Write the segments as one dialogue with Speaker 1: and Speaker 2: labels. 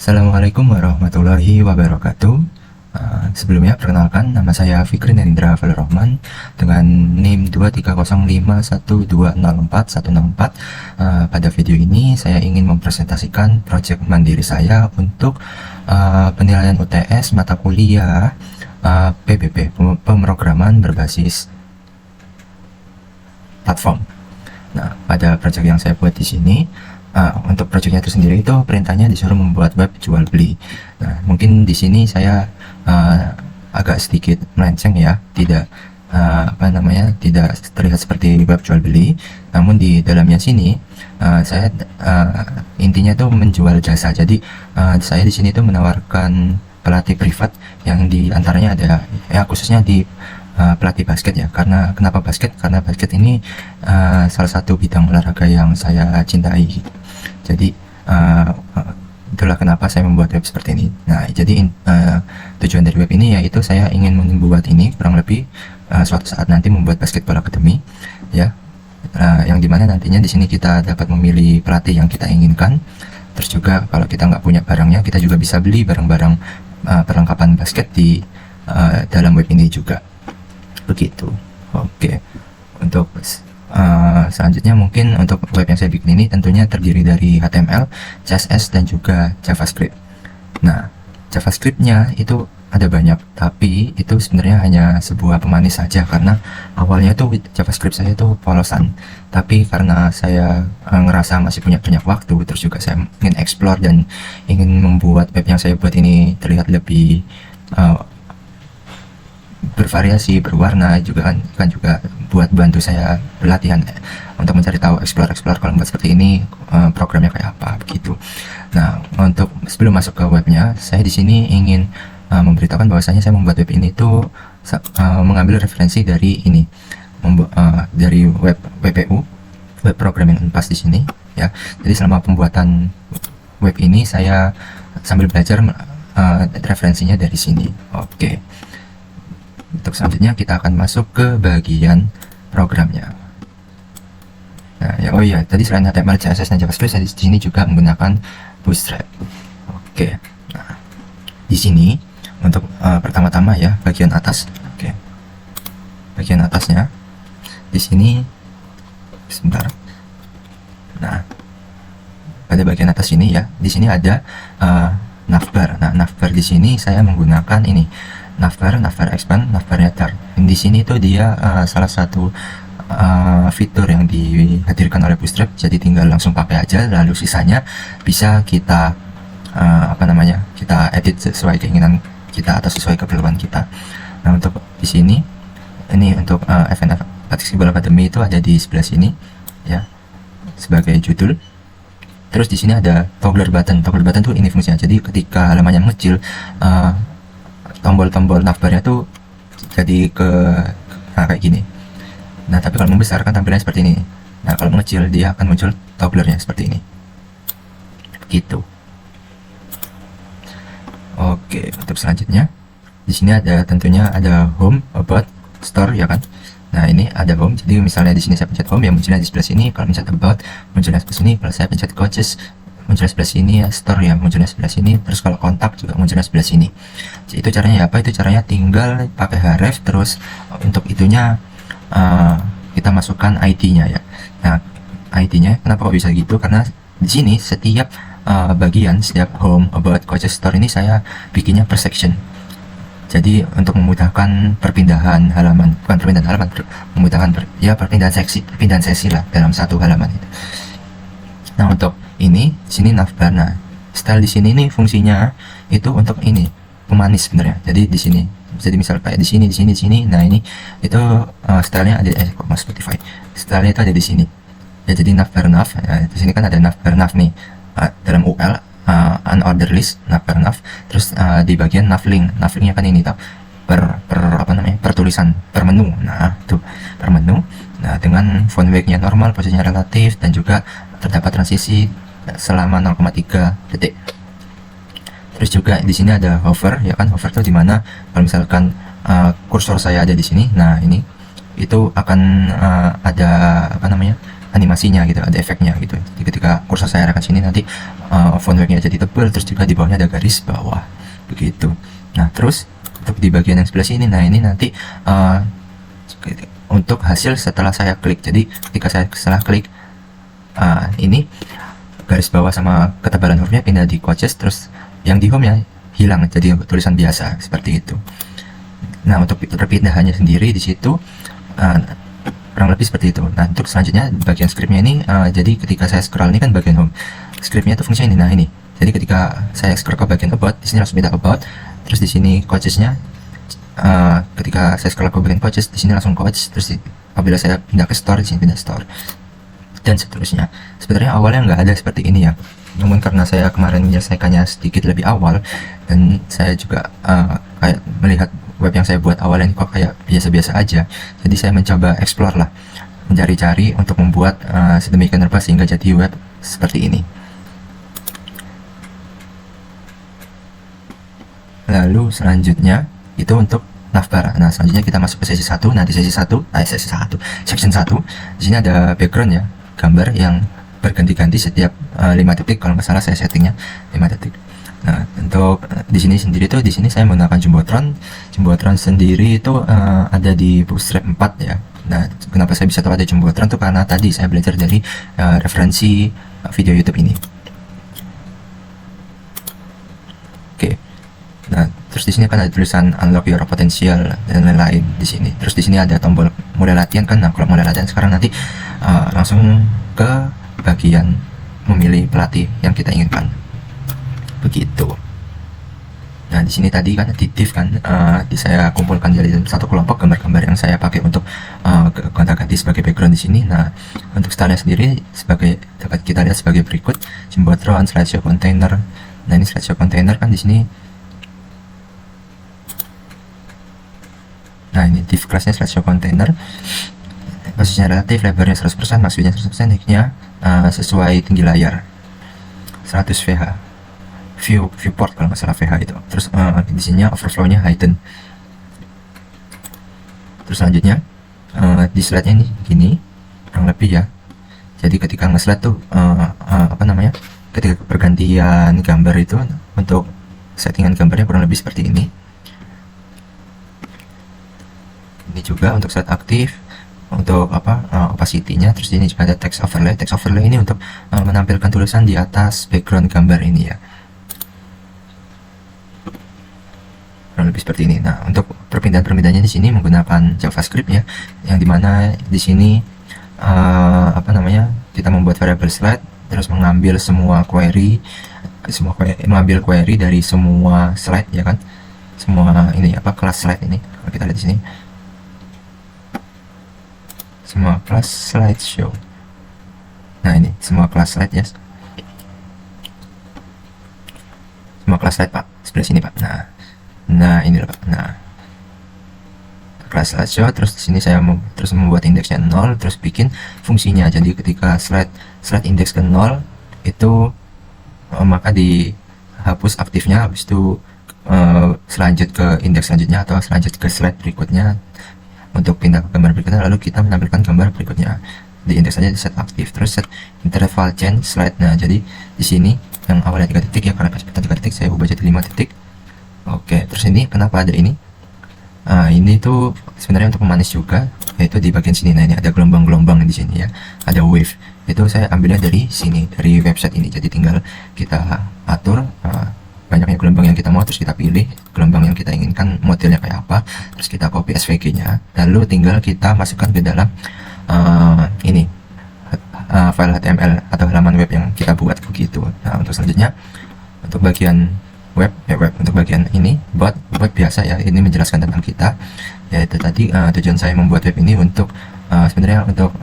Speaker 1: Assalamualaikum warahmatullahi wabarakatuh. Sebelumnya perkenalkan, nama saya Fikri Nerindra Rahman dengan NIM 23051204164. Pada video ini saya ingin mempresentasikan proyek mandiri saya untuk penilaian UTS mata kuliah PBB, pemrograman berbasis platform. Nah, pada proyek yang saya buat di sini, untuk proyeknya itu sendiri itu perintahnya disuruh membuat web jual beli. Nah, mungkin di sini saya agak sedikit melenceng ya, tidak tidak terlihat seperti web jual beli. Namun di dalamnya sini saya intinya tuh menjual jasa. Jadi saya di sini tuh menawarkan pelatih privat yang di antaranya ada ya khususnya di pelatih basket ya. Karena kenapa basket? Karena basket ini salah satu bidang olahraga yang saya cintai. Jadi itulah kenapa saya membuat web seperti ini. Nah, jadi tujuan dari web ini yaitu saya ingin membuat ini kurang lebih suatu saat nanti membuat basketball academy ya. Yang dimana nantinya di sini kita dapat memilih pelatih yang kita inginkan. Terus juga kalau kita nggak punya barangnya, kita juga bisa beli barang-barang perlengkapan basket di dalam web ini juga. Begitu. Oke. Untuk selanjutnya mungkin untuk web yang saya bikin ini tentunya terdiri dari HTML, CSS dan juga JavaScript. Nah, JavaScriptnya itu ada banyak, tapi itu sebenarnya hanya sebuah pemanis saja karena awalnya tuh JavaScript saya itu polosan. Tapi karena saya ngerasa masih punya banyak waktu, terus juga saya ingin explore dan ingin membuat web yang saya buat ini terlihat lebih bervariasi, berwarna juga kan juga buat bantu saya pelatihan untuk mencari tahu, explore kalau membuat seperti ini programnya kayak apa begitu. Nah, untuk sebelum masuk ke webnya, saya di sini ingin memberitahukan bahwasanya saya membuat web ini tuh mengambil referensi dari ini, dari web WPU, web programming Unpas di sini ya. Jadi selama pembuatan web ini saya sambil belajar referensinya dari sini. Oke. Untuk selanjutnya kita akan masuk ke bagian programnya. Nah, ya, oh iya, tadi selain HTML, CSS dan JavaScript, saya di sini juga menggunakan Bootstrap. Oke. Nah, di sini untuk pertama-tama ya bagian atas. Oke. Bagian atasnya di sini sebentar. Nah, pada bagian atas ini ya, di sini ada navbar. Nah, navbar di sini saya menggunakan ini. Navbar expand, navbar netar. Di sini tuh dia salah satu fitur yang dihadirkan oleh Bootstrap. Jadi tinggal langsung pakai aja, lalu sisanya bisa kita kita edit sesuai keinginan kita atau sesuai keperluan kita. Nah, untuk di sini ini untuk FNF Basketball Academy itu ada di sebelah sini ya sebagai judul. Terus di sini ada toggler button. Toggler button tuh ini fungsinya. Jadi ketika halamannya mengecil, tombol-tombol navbarnya tuh jadi kayak gini. Nah, tapi kalau membesar kan tampilannya seperti ini. Nah, kalau mengecil dia akan muncul togglernya seperti ini. Begitu. Oke, untuk selanjutnya di sini ada tentunya ada home, about, store ya kan. Nah, ini ada home. Jadi misalnya di sini saya pencet home ya munculnya di sebelah sini. Kalau pencet about munculnya sebelah sini. Kalau saya pencet coaches munculnya sebelah sini ya, store ya munculnya sebelah sini. Terus kalau kontak juga munculnya sebelah sini. Jadi itu caranya apa? Itu caranya tinggal pakai href. Terus untuk itunya kita masukkan ID-nya ya. Nah, ID-nya kenapa kok bisa gitu? Karena di sini setiap bagian, setiap home, about, coaches, store ini saya bikinnya per section. Jadi untuk memudahkan perpindahan halaman, bukan perpindahan halaman, memudahkan perpindahan sesi lah dalam satu halaman itu. Nah, untuk ini sini navbar. Nah, style di sini nih fungsinya itu untuk ini pemanis sebenarnya. Jadi di sini, jadi misal kayak di sini. Nah, ini itu stylenya ada Spotify. Stylenya itu ada di sini. Ya, jadi navbar nav. Ya, di sini kan ada navbar nav nih dalam UL unordered list navbar nav. Terus di bagian navlink. Navlinknya kan ini tau per tulisan per menu. Nah, tuh per menu. Nah, dengan font weight-nya normal, posisinya relatif dan juga terdapat transisi selama 0,3 detik. Terus juga di sini ada hover ya kan. Hover itu dimana kalau misalkan kursor saya ada di sini, nah ini itu akan ada animasinya gitu, ada efeknya gitu. Jadi ketika kursor saya arahkan sini nanti fontworknya jadi tebal, terus juga di bawahnya ada garis bawah begitu. Nah terus untuk di bagian yang sebelah sini, nah ini nanti untuk hasil setelah saya klik. Jadi ketika saya setelah klik, ini garis bawah sama ketebalan hurufnya pindah di Coaches, terus yang di home ya hilang jadi tulisan biasa seperti itu. Nah untuk perpindahannya sendiri di situ kurang lebih seperti itu. Nah untuk selanjutnya bagian scriptnya ini, jadi ketika saya scroll ini kan bagian home, scriptnya itu fungsinya ini. Nah ini, jadi ketika saya scroll ke bagian about, di sini langsung pindah about, terus di sini coachesnya, ketika saya scroll ke bagian coaches, di sini langsung coach, terus apabila saya pindah ke store, di sini pindah store, dan seterusnya. Sebenarnya awalnya nggak ada seperti ini ya, namun karena saya kemarin menyelesaikannya sedikit lebih awal, dan saya juga kayak melihat web yang saya buat awalnya kok kayak biasa-biasa aja, jadi saya mencoba explore lah, mencari-cari untuk membuat sedemikian rupa sehingga jadi web seperti ini. Lalu selanjutnya itu untuk navbar. Nah selanjutnya kita masuk ke sesi 1. Nah di sesi 1, section 1, di sini ada background ya, gambar yang berganti-ganti setiap 5 detik, kalau nggak salah saya settingnya 5 detik. Nah untuk di sini sendiri tuh, di sini saya menggunakan jumbotron sendiri itu ada di Bootstrap 4 ya. Nah kenapa saya bisa tahu ada jumbotron tuh karena tadi saya belajar dari referensi video YouTube ini. Oke. Nah terus di sini kan ada tulisan unlock your potential dan lain-lain di sini. Terus di sini ada tombol mulai latihan kan. Nah kalau mulai latihan sekarang nanti langsung ke bagian memilih pelatih yang kita inginkan begitu. Nah di sini tadi kan di div kan, saya kumpulkan jadi satu kelompok gambar-gambar yang saya pakai untuk gonta-ganti sebagai background di sini. Nah untuk stylenya sendiri sebagai dapat kita lihat sebagai berikut: jumbotron, slideshow container. Nah ini slideshow container kan di sini. Nah ini div classnya slideshow container, posisinya relatif, lebarnya 100%, maksudnya 100%, naiknya sesuai tinggi layar 100 VH, viewport kalau nggak salah VH itu. Terus di sini overflow-nya hidden. Terus selanjutnya di slide-nya ini gini kurang lebih ya. Jadi ketika nge-slide tuh ketika pergantian gambar itu, untuk settingan gambarnya kurang lebih seperti ini. Ini juga untuk slide aktif, untuk opacity-nya. Terus ini juga ada text overlay. Text overlay ini untuk menampilkan tulisan di atas background gambar ini ya, kurang lebih seperti ini. Nah untuk perpindahan-perpindahannya di sini menggunakan JavaScript ya, yang dimana di sini kita membuat variable slide, terus mengambil semua query, mengambil query dari semua slide ya kan, semua ini kelas slide ini. Kalau kita lihat di sini semua kelas slideshow. Nah ini semua kelas slide ya, semua kelas slide Pak, sebelah sini Pak. Nah ini Pak. Nah kelas slideshow, terus di sini saya terus membuat indeksnya 0, terus bikin fungsinya. Jadi ketika slide indeks ke 0 itu maka dihapus aktifnya, habis itu selanjut ke indeks selanjutnya atau selanjut ke slide berikutnya untuk pindah ke gambar berikutnya, lalu kita menampilkan gambar berikutnya. Di indeks saja di set aktif, terus set interval change slide. Nah jadi di sini yang awalnya 3 detik ya, karena pas 3 detik saya ubah jadi 5 detik. Oke, terus ini kenapa ada ini? Ini tuh sebenarnya untuk memanis juga, yaitu di bagian sini. Nah ini ada gelombang-gelombang di sini ya, ada wave. Itu saya ambilnya dari sini, dari website ini. Jadi tinggal kita atur banyaknya gelombang yang kita mau, terus kita pilih gelombang yang kita inginkan modelnya kayak apa, terus kita copy SVG-nya, lalu tinggal kita masukkan ke dalam file HTML atau halaman web yang kita buat begitu. Nah untuk selanjutnya, untuk bagian web untuk bagian ini buat biasa ya, ini menjelaskan tentang kita, yaitu tadi tujuan saya membuat web ini untuk sebenarnya untuk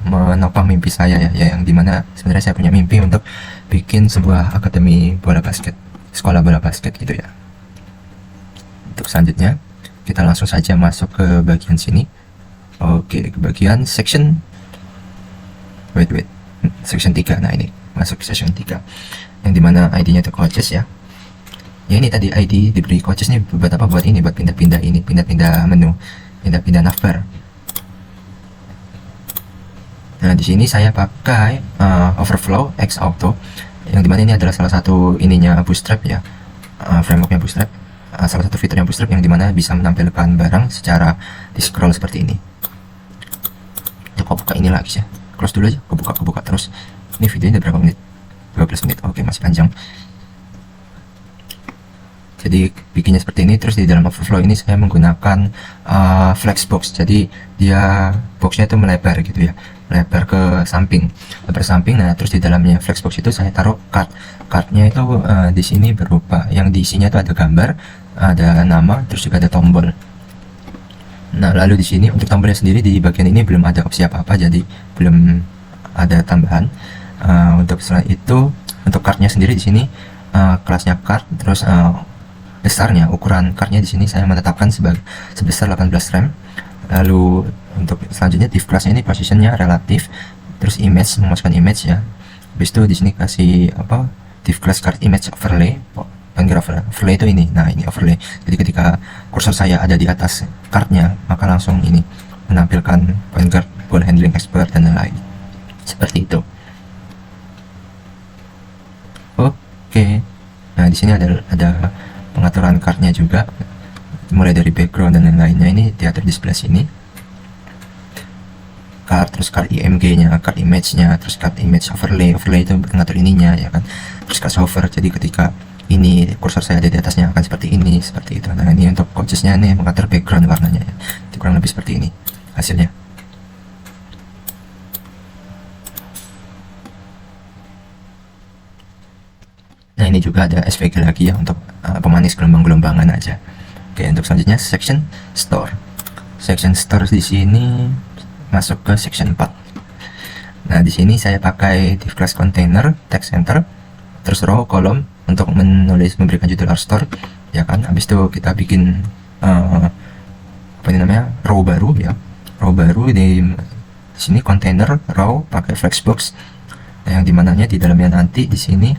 Speaker 1: menopang mimpi saya ya, yang dimana sebenarnya saya punya mimpi untuk bikin sebuah akademi bola basket, sekolah bola basket gitu ya. Untuk selanjutnya kita langsung saja masuk ke bagian sini. Oke, ke bagian section section 3. Nah ini masuk ke section 3 yang dimana ID-nya itu coaches ya. Ya ini tadi ID diberi coaches nih buat apa? Buat ini, buat pindah-pindah menu, pindah-pindah navbar. Nah di sini saya pakai overflow X auto yang dimana ini adalah salah satu ininya Bootstrap ya, frameworknya Bootstrap, salah satu fitur yang Bootstrap yang dimana bisa menampilkan barang secara di scroll seperti ini. Coba buka ini lagi ya, close dulu aja, kebuka terus. Ini videonya udah berapa menit? 12 menit. Oke, masih panjang. Jadi bikinnya seperti ini. Terus di dalam overflow ini saya menggunakan flexbox. Jadi dia boxnya itu melebar gitu ya, melebar ke samping, Nah terus di dalamnya flexbox itu saya taruh cardnya itu di sini berupa yang diisinya itu ada gambar, ada nama, terus juga ada tombol. Nah lalu di sini untuk tombolnya sendiri di bagian ini belum ada opsi apa-apa, jadi belum ada tambahan. Untuk selain itu, untuk cardnya sendiri di sini kelasnya card, terus besarnya, ukuran cardnya di sini saya menetapkan sebesar 18 rem. Lalu untuk selanjutnya div classnya ini positionnya relatif, terus image, memasukkan image ya. Habis itu di sini kasih apa, div class card image overlay. Overlay itu ini, nah ini overlay. Jadi ketika kursor saya ada di atas cardnya, maka langsung ini menampilkan point guard, ball handling expert dan lain-lain. Seperti itu. Oke. Nah di sini ada pengaturan cardnya juga, mulai dari background dan lain-lainnya ini diatur di sebelah sini. Terus card IMG nya, card image nya, terus card image overlay itu mengatur ininya ya kan. Terus card hover, jadi ketika ini kursor saya ada di atasnya akan seperti ini, seperti itu. Nah ini untuk coachesnya nih mengatur background warnanya ya. Jadi kurang lebih seperti ini hasilnya. Nah ini juga ada SVG lagi ya untuk pemanis gelombang-gelombangan aja. Oke, untuk selanjutnya section store. Section store di sini masuk ke section 4. Nah di sini saya pakai div class container, text center, terus row, column untuk memberikan judul our store ya kan. Habis itu kita bikin apa ini namanya, row baru ya, row baru di sini container row pakai flexbox. Nah, yang dimananya di dalamnya nanti di sini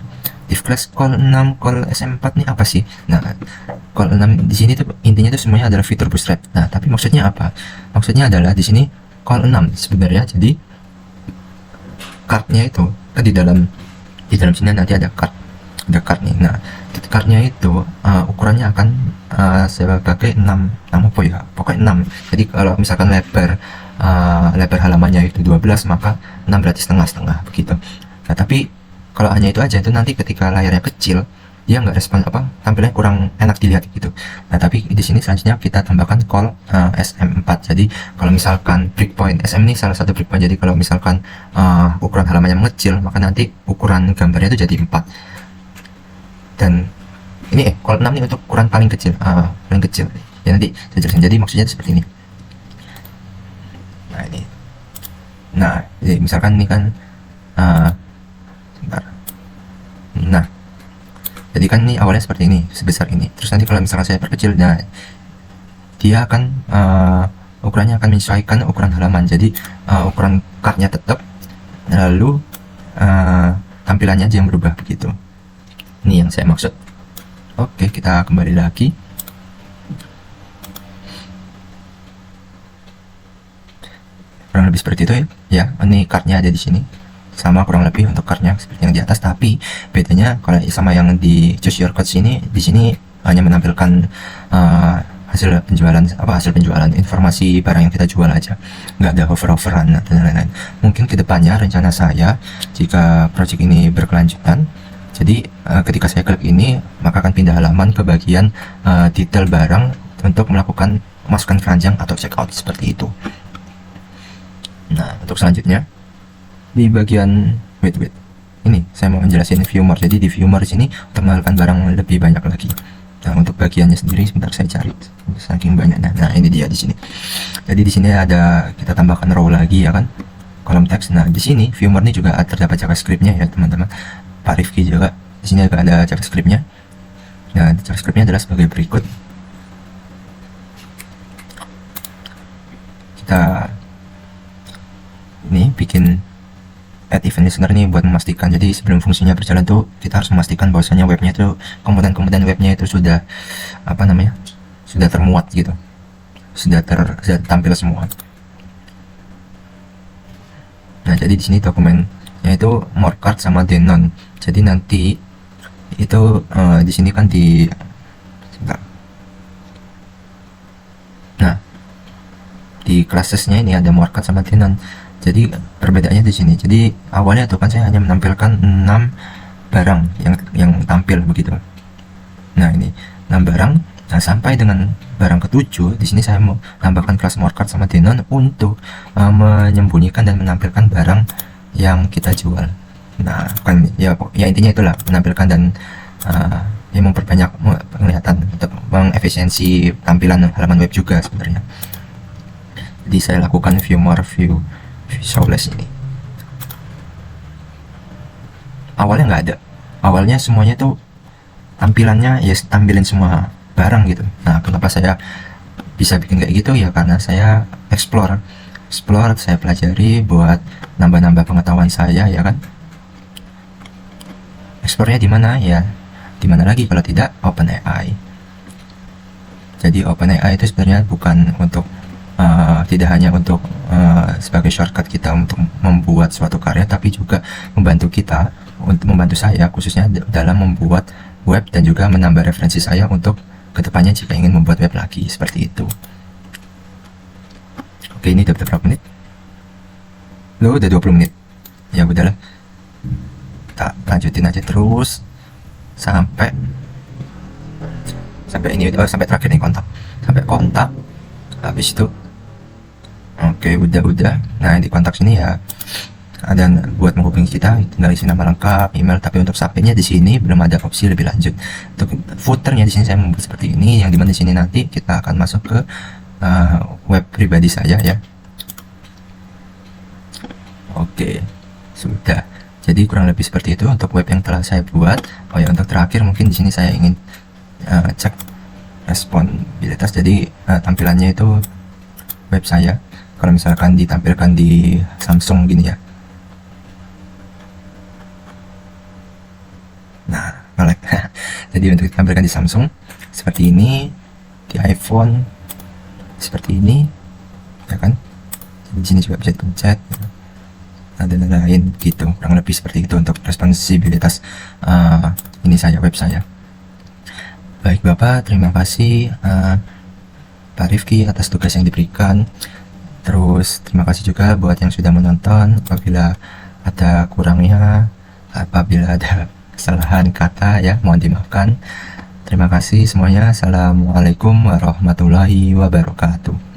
Speaker 1: div class call 6 call SM4 nih apa sih? Nah call 6 di sini tuh intinya tuh semuanya adalah fitur Bootstrap. Nah tapi maksudnya apa? Maksudnya adalah di sini call 6 sebenarnya, jadi cardnya itu kan di dalam sini nanti ada card nih. Nah cardnya itu ukurannya akan sebagai 6 apa ya, pokoknya 6. Jadi kalau misalkan lebar halamannya itu 12, maka 6 berarti setengah begitu. Nah tapi kalau hanya itu aja, itu nanti ketika layarnya kecil dia nggak respon, apa, tampilannya kurang enak dilihat gitu. Nah tapi di sini selanjutnya kita tambahkan call SM4. Jadi kalau misalkan breakpoint, SM ini salah satu breakpoint, jadi kalau misalkan ukuran halamannya mengecil, maka nanti ukuran gambarnya itu jadi 4. Dan ini call 6 ini untuk ukuran paling kecil, ya nanti saya jelaskan. Jadi maksudnya seperti ini. Nah ini, nah jadi misalkan ini kan sebentar. Nah jadi kan ini awalnya seperti ini, sebesar ini. Terus nanti kalau misalkan saya perkecil, nah dia akan ukurannya akan menyesuaikan ukuran halaman. Jadi ukuran cardnya tetap, lalu tampilannya aja yang berubah begitu. Ini yang saya maksud. Oke, kita kembali lagi. Kurang lebih seperti itu ya. Ini cardnya ada di sini, sama kurang lebih untuk cardnya seperti yang di atas. Tapi bedanya kalau sama yang di choose your code sini, di sini hanya menampilkan hasil penjualan, informasi barang yang kita jual aja, nggak ada hover-hoveran dan lain-lain. Mungkin kedepannya rencana saya jika project ini berkelanjutan, jadi ketika saya klik ini maka akan pindah halaman ke bagian detail barang untuk melakukan masukkan keranjang atau checkout seperti itu. Nah untuk selanjutnya di bagian ini saya mau menjelasin view more. Jadi di view more sini untuk menambahkan barang lebih banyak lagi. Nah untuk bagiannya sendiri sebentar saya cari, saking banyaknya. Nah ini dia di sini. Jadi di sini ada, kita tambahkan row lagi ya kan, kolom teks. Nah di sini view more ini juga terdapat JavaScript-nya ya teman-teman. Pak Rifki juga di sini juga ada JavaScript-nya. Nah JavaScript-nya adalah sebagai berikut. Kita ini bikin add event listener nih buat memastikan. Jadi sebelum fungsinya berjalan tuh kita harus memastikan bahwasanya webnya itu, komponen-komponen webnya itu sudah apa namanya, sudah termuat gitu, sudah tampil semua. Nah jadi di sini dokumennya Nah, itu Morcard sama Denon. Jadi nanti itu di sini kan di sebentar. Nah, di classesnya ini ada Morcard sama Denon. Jadi perbedaannya di sini. Jadi awalnya tuh kan saya hanya menampilkan 6 barang yang tampil begitu. Nah, ini 6 barang. Nah, sampai dengan barang ketujuh di sini saya mau tambahkan kelas Morcard sama Denon untuk menyembunyikan dan menampilkan barang yang kita jual. Nah, kan ya intinya itulah, menampilkan dan ya memperbanyak penglihatan untuk mengefisiensi tampilan halaman web juga sebenarnya. Jadi saya lakukan view more, view showless ini. Awalnya nggak ada, awalnya semuanya tuh tampilannya ya tampilin semua barang gitu. Nah, kenapa saya bisa bikin kayak gitu ya, karena saya explore, saya pelajari buat nambah-nambah pengetahuan saya, ya kan. Explore-nya di mana ya, di mana lagi kalau tidak OpenAI. Jadi OpenAI itu sebenarnya bukan untuk tidak hanya untuk sebagai shortcut kita untuk membuat suatu karya, tapi juga membantu kita, untuk membantu saya khususnya dalam membuat web dan juga menambah referensi saya untuk kedepannya jika ingin membuat web lagi, seperti itu. Oke, ini udah berapa menit? Loh, udah 20 menit. Ya udahlah, kita lanjutin aja terus sampai ini, sampai terakhir nih, kontak, sampai kontak. Habis itu oke, udah. Nah, di kontak sini ya ada buat menghubungi kita, tinggal isi nama lengkap, email. Tapi untuk subjeknya di sini belum ada opsi lebih lanjut. Untuk footernya di sini saya membuat seperti ini, yang dimana di sini nanti kita akan masuk ke web pribadi saya ya. Oke, sudah. Jadi kurang lebih seperti itu untuk web yang telah saya buat. Oh ya, untuk terakhir mungkin di sini saya ingin cek responsibilitas. Jadi tampilannya itu web saya kalau misalkan ditampilkan di Samsung gini ya. Nah, melek. Jadi untuk ditampilkan di Samsung seperti ini, di iPhone seperti ini, ya kan. Di sini juga bisa dipencet, dan lain-lain gitu. Kurang lebih seperti itu untuk responsibilitas ini saya, web saya. Baik Bapak, terima kasih Pak Rifki atas tugas yang diberikan. Terus terima kasih juga buat yang sudah menonton. Apabila ada kurangnya, apabila ada kesalahan kata ya, mohon dimaafkan. Terima kasih semuanya. Assalamualaikum warahmatullahi wabarakatuh.